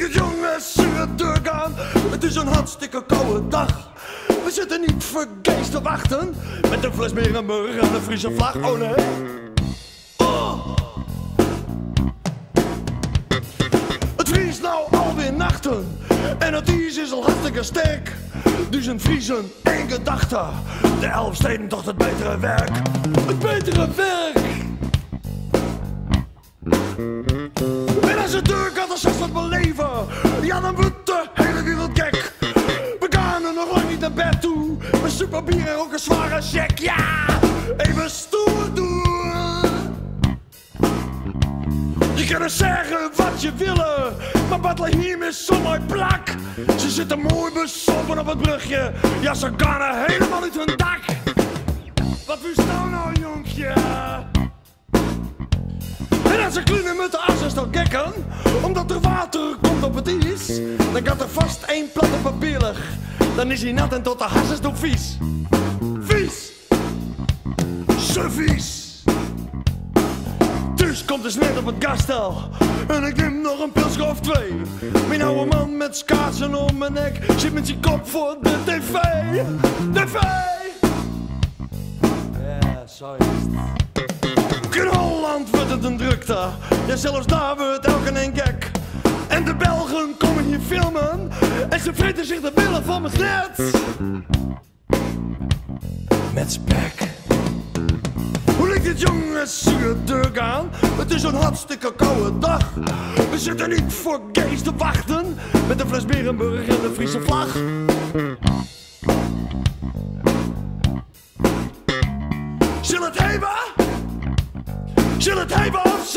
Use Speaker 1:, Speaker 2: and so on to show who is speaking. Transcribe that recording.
Speaker 1: het jongens, zure deur aan. Het is een hartstikke koude dag. We zitten niet vergeefs te wachten. Met een fles Merenburg en een Friese vlag, oh nee. Oh. Het vriest nou alweer nachten. En het ijs is al hartstikke sterk. Dus een Friesen, één gedachte. De Elfsteden toch het betere werk. Het betere werk. En als het deur gaat, dan zal het beleven. Ja, dan wordt de hele wereld gek. We gaan er nog lang niet naar bed toe. Met superbier en ook een zware check. Ja, even stoer doen. Je kan er zeggen wat je willen, maar Bethlehem is zomaar plak. Ze zitten mooi besopen op het brugje. Ja, ze gaan er helemaal niet hun dak. Wat wist nou, jonkje? En als ze klunen met de assers dan gekken, omdat er water komt op het ijs, dan gaat er vast één platte papierlig. Dan is hij nat en tot de hassers nog vies. Vies! Zo vies! Dus komt de smet op het gasstel en ik neem nog een pilsje of twee. Mijn oude man met schaatsen om mijn nek zit met zijn kop voor de tv. TV! Ja, zo is het. In Holland wordt het een drukte, ja zelfs daar wordt elke een gek. En de Belgen komen hier filmen en ze vreten zich de billen van mijn net. Met spek. Hoe ligt het jongens, zure deur aan? Het is een hartstikke koude dag. We zitten niet voor gays te wachten. Met een fles Berenburg en een Friese vlag. Zullen het hebben? Zullen het hebben of